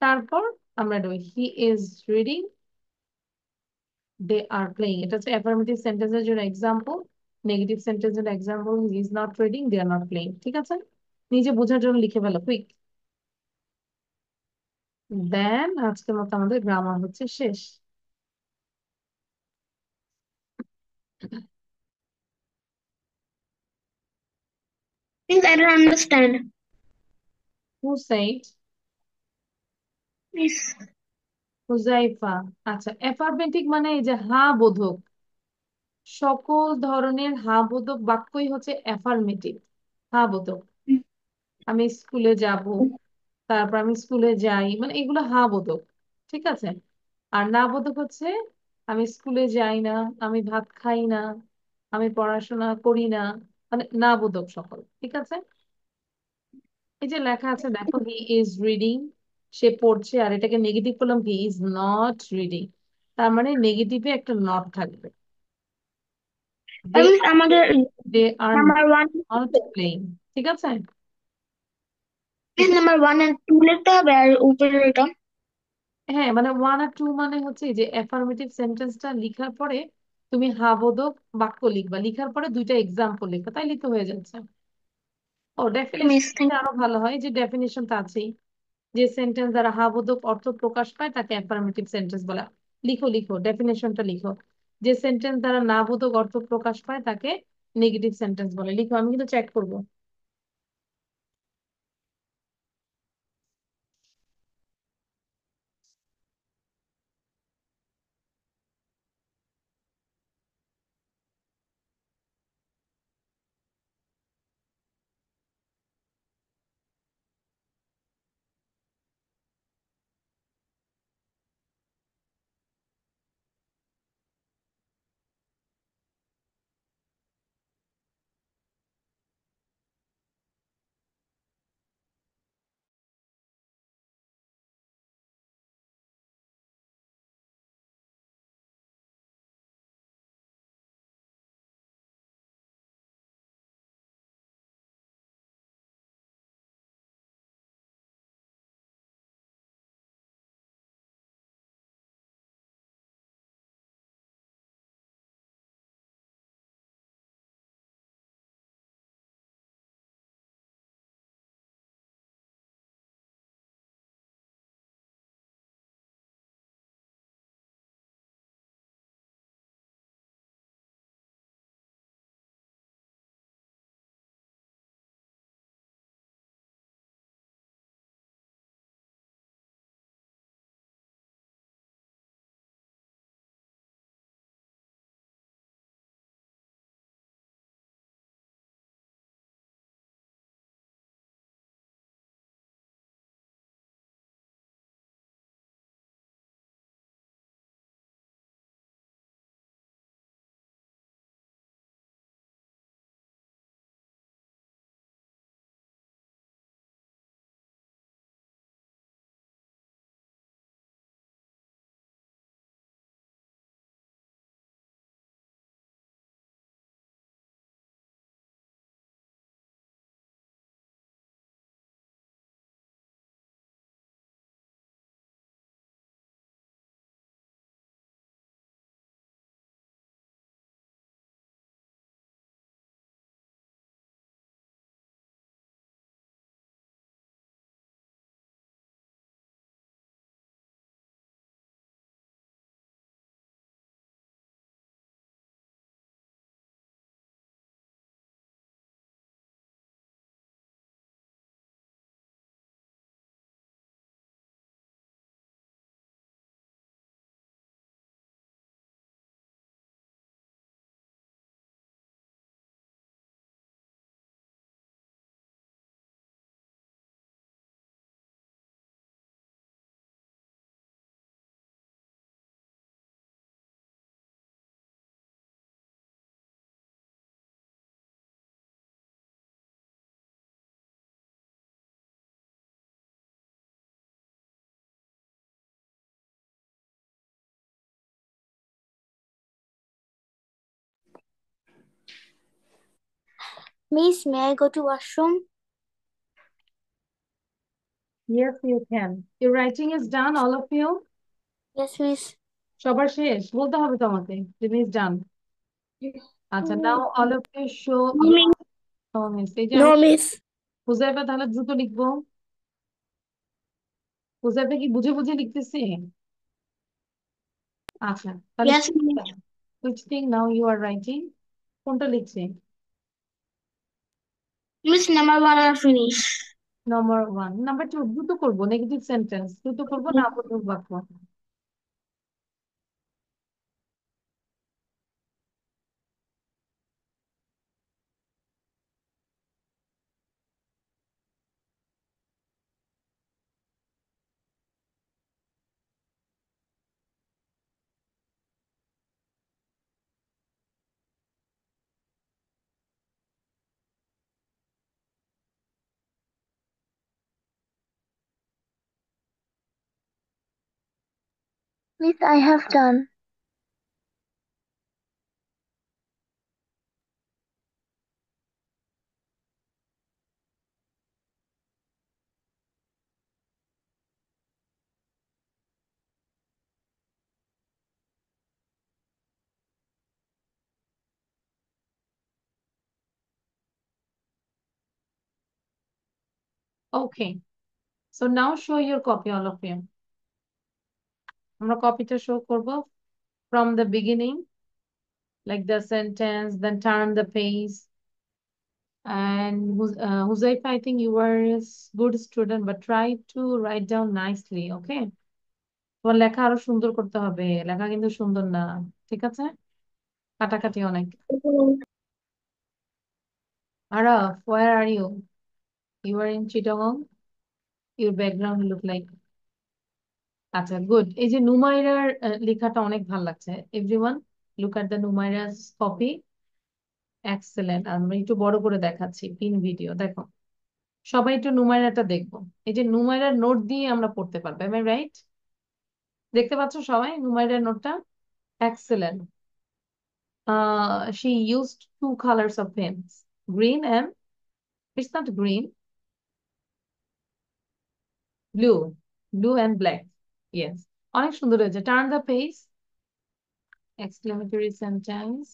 তারপর আমরা এটা he is reading, they are playing. এটা হচ্ছে অ্যাফার্মেটিভ সেন্টেন্সের জন্য এক্সাম্পল, নেগেটিভ সেন্টেন্সের জন্য example he is not reading, they are not playing. ঠিক আছে, নিজে বোঝার জন্য লিখে ফেলো কুইক। দেন আজকের মতো আমাদের গ্রামার হচ্ছে শেষ। Miss, I don't understand. Who said? Miss, Huzaifa. আচ্ছা, অ্যাফার্মেটিভ মানে এই যে হ্যাঁ বোধক, সকল ধরনের হ্যাঁ বোধক বাক্যই হচ্ছে অ্যাফার্মেটিভ, হ্যাঁ বোধক। আমি স্কুলে যাব, তারপর আমি স্কুলে যাই, মানে এগুলো হ্যাঁ বোধক। ঠিক আছে, আর না বোধক হচ্ছে আমি স্কুলে যাই না, আমি ভাত খাই না, আমি পড়াশোনা করি না, মানে না বোধক সকল। ঠিক আছে, এই যে লেখা আছে দেখো হি ইজ রিডিং, সে পড়ছে, আর এটাকে নেগেটিভ করলাম হি ইজ নট রিডিং, তার মানে নেগেটিভে একটা নট থাকবে। দে Miss, আর আমাদের দে আর number one, নট প্লেইং। ঠিক আছে, Miss, number 1 and 2 লিখতে হবে আর উপরে এটা। হ্যাঁ মানে ওয়ান আর টু মানে হচ্ছে যে অ্যাফার্মেটিভ সেন্টেন্সটা লিখার পরে তুমি হ্যাঁ বোধক বাক্য লিখবা, লিখার পরে দুইটা এক্সাম্পল লিখবা, তাই লিখতে হয়ে যাচ্ছে। ও ডেফিনেশন মিস, থ্যাংক আরো ভালো হয়, যে ডেফিনেশন তো আছেই, যে সেন্টেন্স দ্বারা হ্যাঁ বোধক অর্থ প্রকাশ পায় তাকে অ্যাফার্মেটিভ সেন্টেন্স বলা। লিখো লিখো, ডেফিনেশনটা লিখো। যে সেন্টেন্স দ্বারা না বোধক অর্থ প্রকাশ পায় তাকে নেগেটিভ সেন্টেন্স বলে। লিখো, আমি কিন্তু চেক করবো। Miss, may I go to washroom? Yes, you can. Your writing is done, all of you? Yes, miss. সবার শেষ বলতে হবে তোমাকে যে মিস ডান। আচ্ছা, নাও all of you show No, your miss. comments. এই যে No, আমি miss. হুজাইফা তাহলে দ্রুত লিখবো। হুজাইফা কি বুঝে বুঝে লিখতেছি? আচ্ছা, তাহলে Yes, miss. which thing now you are writing? কোনটা লিখছি? Miss, number 1 are finish. Number 1, number 2 দ্রুত করবো, নেগেটিভ সেন্টেন্স দ্রুত করবো না বোধক বাক্য। Miss, I have done. Okay, so now show your copy, all of you. আমরা কপিটা শো করব from the beginning, like the sentence, then turn the page. And Huzaifa, I think you were a good student, but try to write down nicely, okay? তোমার লেখা আরো সুন্দর করতে হবে, লেখা কিন্তু সুন্দর না, ঠিক আছে? কাটাকাটি অনেক। Araf, where are you? You are in Chittagong? Your background look like. আচ্ছা, গুড। এই যে নুমাইরার লেখাটা অনেক ভালো লাগছে। Everyone look at the Numaira's copy. Excellent. আমি একটু বড় করে দেখাচ্ছি পিন ভিডিও, দেখো সবাই একটু নুমাইরাটা দেখবো। এই যে নুমাইরার নোট দিয়ে আমরা পড়তে পারবো, এম আই রাইট? দেখতে পাচ্ছ সবাই নুমাইরার নোটটা? Excellent. She used 2 colors of pens, green and it's not green, blue and black. Yes, অনেক সুন্দর হয়েছে। Turn the page, exclamatory sentence.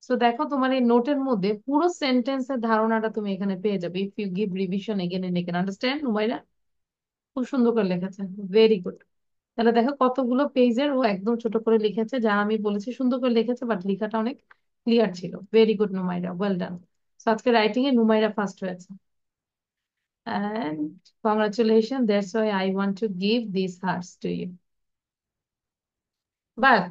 So দেখো তোমার এই নোটের মধ্যে পুরো সেন্টেন্সের ধারণাটা তুমি এখানে পেয়ে যাবে if you give revision again and again. Understand Numaira? খুব সুন্দর করে লিখেছে, ভেরি গুড। তাহলে দেখো কতগুলো পেজের ও একদম ছোট করে লিখেছে, যা আমি বলেছি সুন্দর করে লিখেছে, বাট লেখাটা অনেক ক্লিয়ার ছিল। Very good Numaira, well done. So আজকে রাইটিং এ নুমাইরা ফার্স্ট হয়েছে, and congratulations, that's why I want to give these hearts to you. But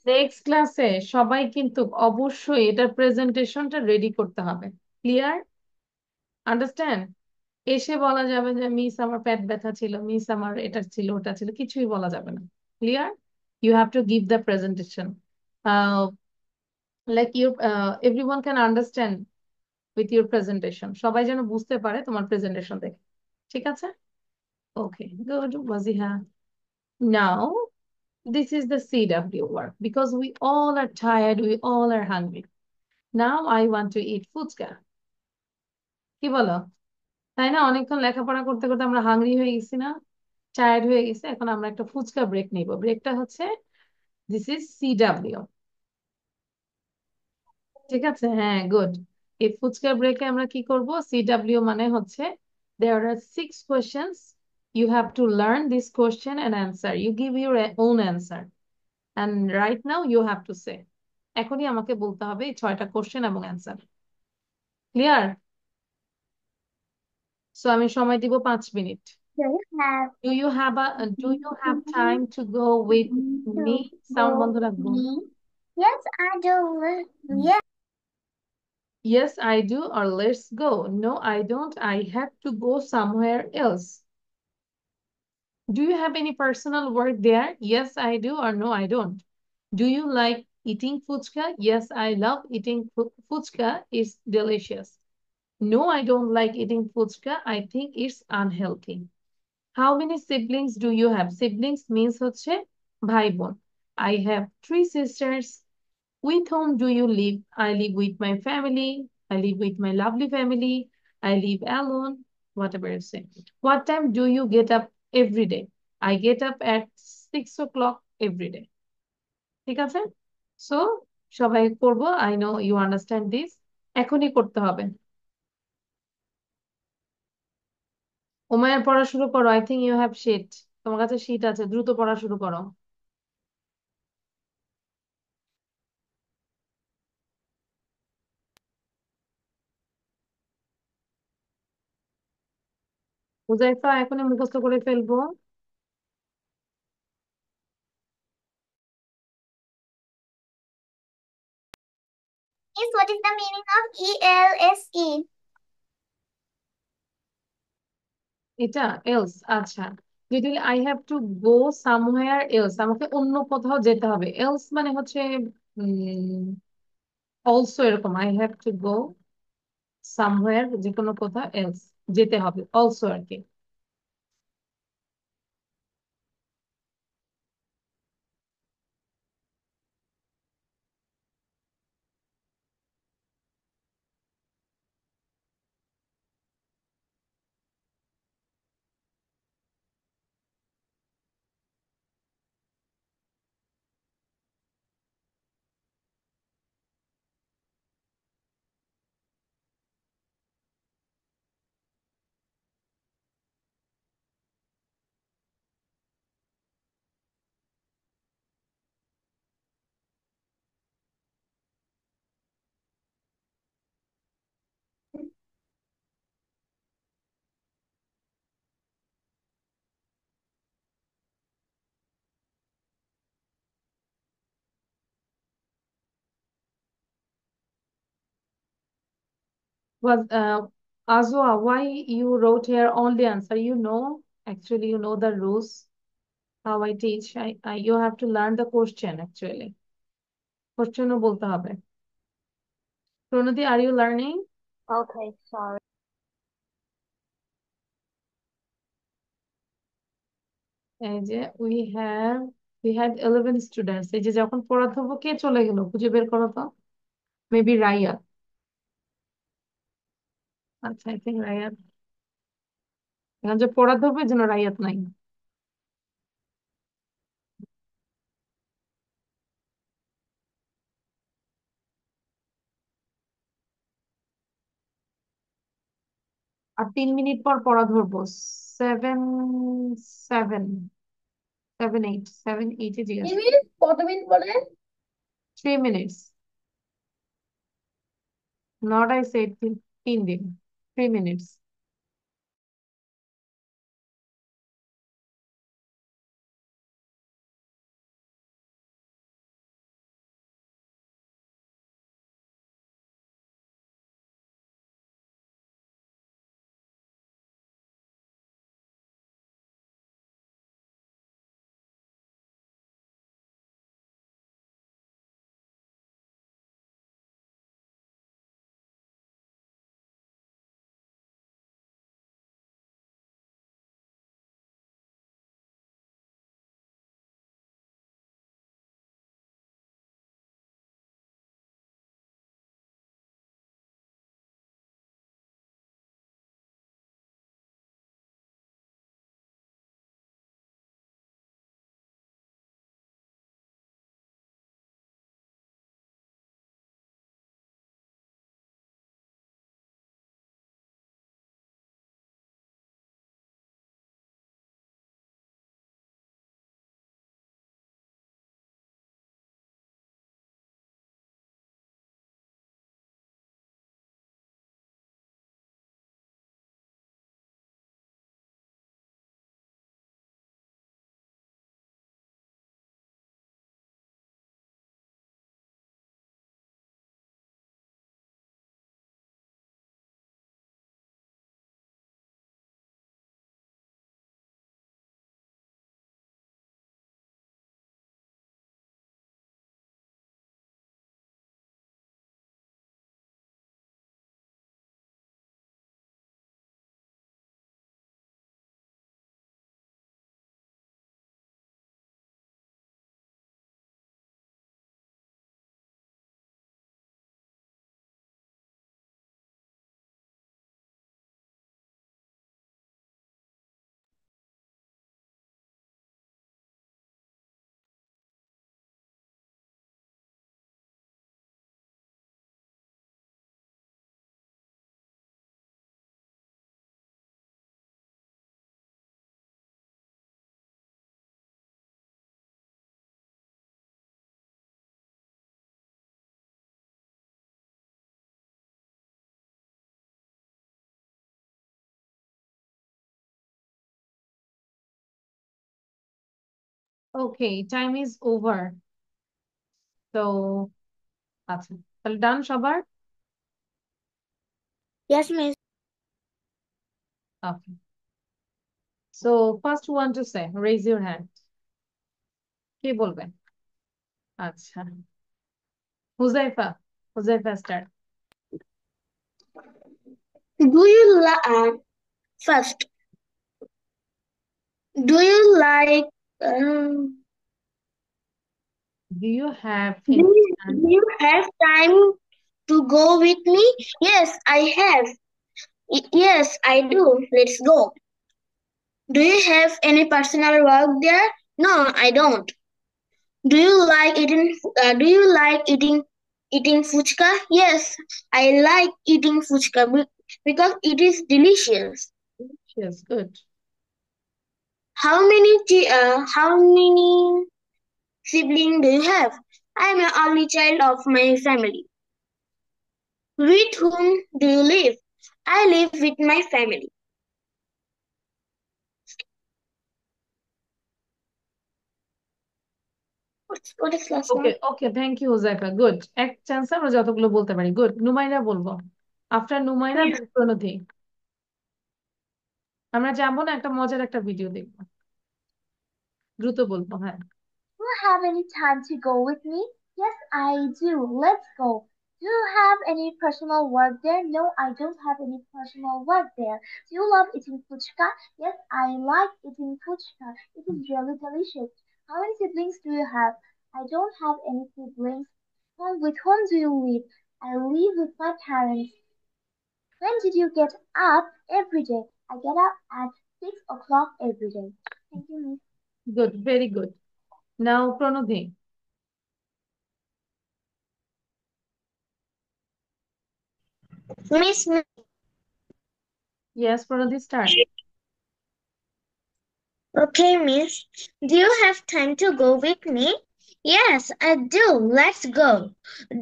next ক্লাসে সবাই কিন্তু অবশ্যই এটার প্রেজেন্টেশনটা রেডি করতে হবে। ক্লিয়ার? আন্ডারস্ট্যান্ড? এসে বলা যাবে যে মিস আমার পেট ব্যথা ছিল, মিস আমার এটা ছিল ওটা ছিল, কিছুই বলা যাবে না। Clear? You have to give the presentation like your everyone can understand with your presentation. সবাই যেন বুঝতে পারে তোমার প্রেজেন্টেশন দেখে, ঠিক আছে? Okay, good Wajiha. Now this is the CW work because we all are tired, we all are hungry. Now I want to eat fuchka. কি বলো? তাই না? অনেকক্ষণ লেখাপড়া করতে করতে আমরা হাংরি হয়ে গেছি না, টায়ার্ড হয়ে গেছে, এখন আমরা একটা ফুচকা ব্রেক নিব। ব্রেকটা হচ্ছে দিস ইজ CW, ঠিক আছে? হ্যাঁ, গুড। এই ফুচকা ব্রেকে আমরা কি করব? CW মানে হচ্ছে there are 6 questions, you have to learn this question and answer, you give your own answer and right now you have to say, এখনই আমাকে বলতে হবে এই 6টা কোশ্চেন এবং অ্যান্সার। ক্লিয়ার? সো আমি সময় দিব 5 minute. Do you have Do you have time to go with me? to sound go বন্ধ with রাখবো। me? Yes, I do. Yes. Yes, I do, or let's go. No, I don't. I have to go somewhere else. Do you have any personal work there? Yes, I do, or no, I don't. Do you like eating fuchka? Yes, I love eating fuchka. It's delicious. No, I don't like eating fuchka. I think it's unhealthy. How many siblings do you have? Siblings means হচ্ছে ভাই বোন। I have 3 sisters. With whom do you live? I live with my family. I live with my lovely family. I live alone. Whatever you say. What time do you get up every day? I get up at 6 o'clock every day. ঠিক আছে? So সবাই করবো। I know you understand this. এখনই করতে হবে। উমায়ের পড়া শুরু করো। I think you have sheet. তোমার কাছে শীট আছে, দ্রুত পড়া শুরু করো। হুজাইফা এখনই মুখস্থ করে ফেলবো। Miss, what is the meaning of ELSE? এটা এলস, আচ্ছা। যদি I have to go somewhere else, আমাকে অন্য কোথাও যেতে হবে। এলস মানে হচ্ছে অলসো এরকম, I have to go somewhere, যে কোনো কোথাও এলস যেতে হবে, অলসো আর কি। Was Azwa, why you wrote here only answer? You know, actually, you know the rules. How I teach, you have to learn the question actually. কোশ্চেনও বলতে হবে। Pranati, are you learning? Okay, sorry. এই যে we had 11 students। এই যে যখন পড়াতে হবো, কে চলে গেল খুঁজে বের করো তো। মেবি রাইয়া। আচ্ছা, আই থিঙ্ক রাইয়াত। এখন যে পড়াতে হবে যেন রাইয়াত নাই। আর 3 মিনিট পর পড়া ধরবো। সেভেন, সেভেন, 7, 8, 7, 8 জিজ্ঞাসা। কত মিনিট পরে? 3 minutes, not I said 3 দিন, 3 minutes। Okay, time is over. So, আচ্ছা তাহলে ডান সবার? Yes, miss. Okay. So, first one to say, raise your hand. কে বলবেন? আচ্ছা, Huzaifa, Huzaifa start. Do you like first? Do you like? Um, Do you have do any you, time? do you have time to go with me? Yes, I have. Yes, I do. Let's go. Do you have any personal work there? No, I don't. Do you like eating? Do you like eating fuchka? Yes, I like eating fuchka because it is delicious. Yes, good. How many siblings do you have? I am an only child of my family. With whom do you live? I live with my family. What is last Okay, one? okay, thank you, Huzaifa. Good. এক chance আমরা যতগুলো বলতে পারি. Good. নুমাইরা বলবো. After নুমাইরা, then প্রণতি. আমরা যাবো না, একটা মজার একটা ভিডিও দেখবো. দ্রুত বলবো, হ্যাঁ. Do you have any time to go with me? Yes, I do. Let's go. Do you have any personal work there? No, I don't have any personal work there. Do you love eating fuchka? Yes, I like eating fuchka. It is really delicious. How many siblings do you have? I don't have any siblings. With whom do you live? I live with my parents. When did you get up every day? I get up at 6 o'clock every day. Thank you, Miss. Good, very good. Now, Pranati. Miss, Yes, Pranati, start. okay, Miss. Do you have time to go with me? Yes, I do. Let's go.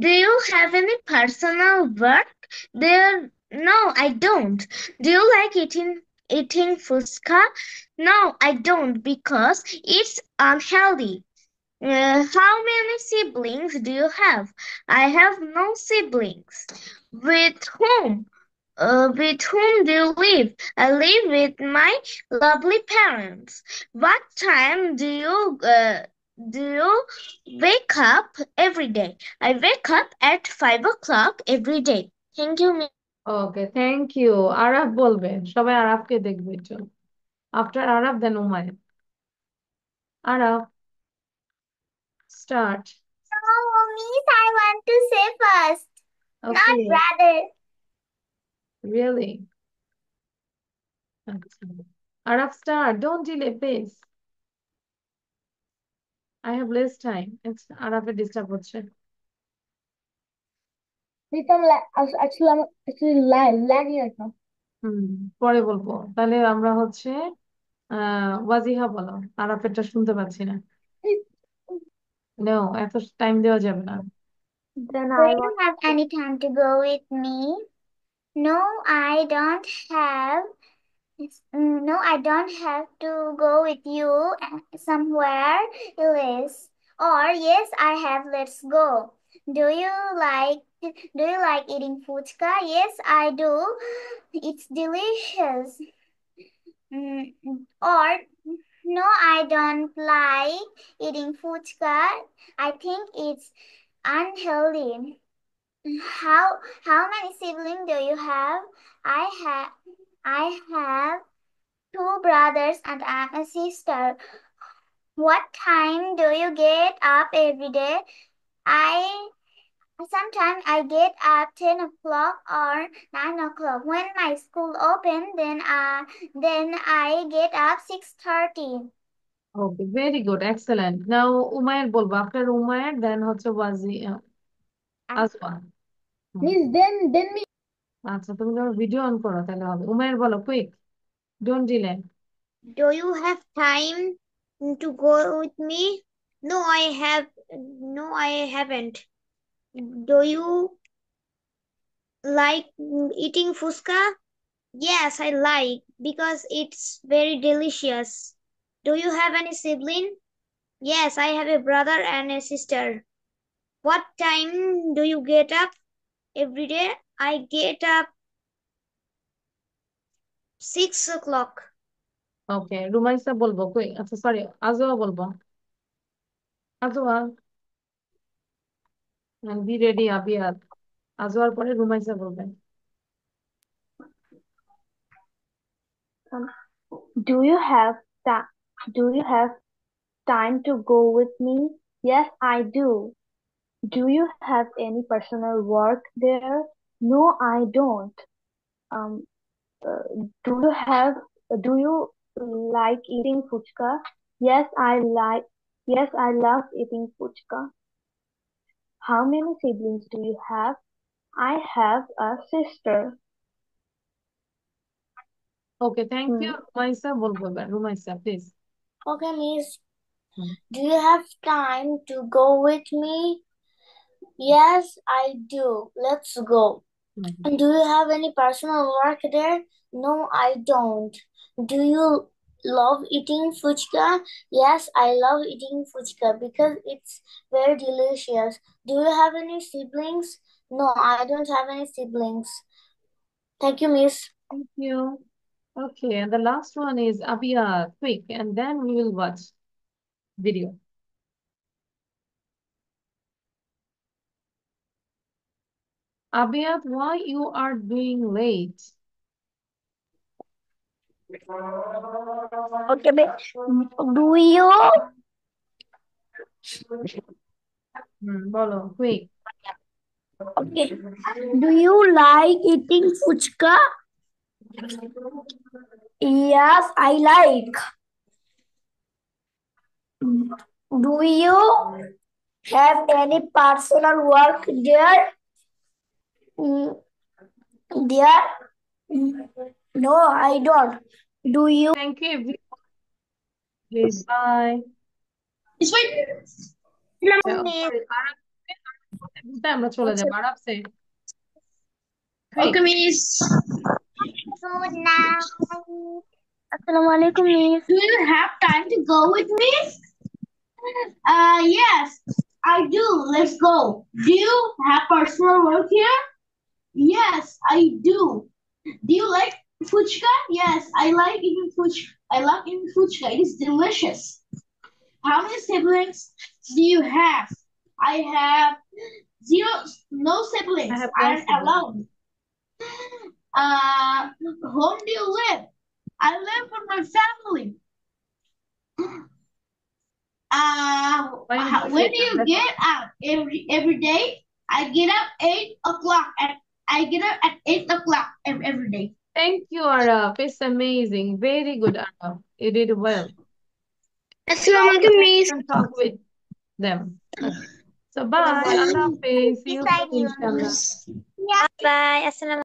Do you have any personal work there? No, I don't. Do you like eating fuska? No, I don't because it's unhealthy. How many siblings do you have? I have no siblings. With whom? With whom do you live? I live with my lovely parents. What time do you wake up every day? I wake up at 5 o'clock every day. Thank you, Miss. Okay, thank you. Araf বলবে. সবাই আরাফকে দেখবে একটু. After Araf, then Umaiya. Araf, start. No, Miss, I want to say first, not Okay, brother. really? আচ্ছা. Araf, start. Don't delay, please. I have less time. It's আরাফের disturb হচ্ছে. Actually lagging right now. পরে বলবো. তাহলে আমরা হচ্ছে ওয়াজিহা বলো. আরাফেরটা শুনতে পাচ্ছি না. No, এত টাইম দেওয়া যাবে না. Then do you have any time to go with me? No, I don't have. No, I don't have to go with you somewhere else. Or yes, I have. Let's go. Do you like Do you like eating fuchka? Yes, I do. It's delicious. Or no, I don't like eating fuchka. I think it's unhealthy. How many siblings do you have? I have two brothers and I'm a sister. What time do you get up every day? I Sometimes I get up 10 o'clock or 9 o'clock. When my school open, then I get up 6:30. Okay, very good, excellent. Now Umair বলবো. After Umair, then হচ্ছে Aswan. Miss, then me. আচ্ছা, তুমি যখন video on করো তাহলে হবে. উমায়ের বলো, quick, don't delay. Do you have time to go with me? No, I haven't. Do you like eating fuska? Yes, I like because it's very delicious. Do you have any sibling? Yes, I have a brother and a sister. What time do you get up every day? I get up 6 o'clock. ওকে, রুমাইসা বলবো কই, আচ্ছা sorry, আজোয়া বলবো। আজোয়া, B ready আবিয়াত। আজোয়ার পরে রুমাইসা বলবেন। Do you have time to go with me? Yes, I do. Do you have any personal work there? No, I don't. Um, uh, do you like eating fuchka? Yes, yes, I love eating fuchka. How many siblings do you have? I have a sister. Okay, thank you. Rumaisa বলবো এবার, Rumaisa please. Okay, Miss. Do you have time to go with me? Yes, I do. Let's go. Do you have any personal work there? No, I don't. Do you love eating fuchka? Yes, I love eating fuchka because it's very delicious. Do you have any siblings? No, I don't have any siblings. Thank you, Miss. Thank you. Okay, and the last one is Abia, quick, and then we will watch video. Abiyat, why you are doing late? Okay, do you বলো, quick. okay? Do you like eating fuchka? Yes, I like. Do you have any personal work there? There? No, I don't. Do you? Thank you, everyone. Please, bye. আমরা চলে যাবো আরামসে। Okay, Miss. Good night. Assalamualaikum, Miss. Do you have time to go with me? Yes, I do. Let's go. Do you have personal work here? Yes, I do. Do you like fuchka? Yes, I like eating fuchka. I love eating fuchka. It is delicious. How many siblings do you have? I have no siblings. I have I'm one sibling. alone. Whom do you live? I live with my family. When do you get up every day? I get up 8 o'clock I get up at 8 o'clock every day. Thank you, Arab. It's amazing. Very good, Arab. You did well. Assalamualaikum, Miss. You can talk with them. Okay. So bye. Allah Hafiz. See you soon, inshallah. Bye. Assalamualaikum.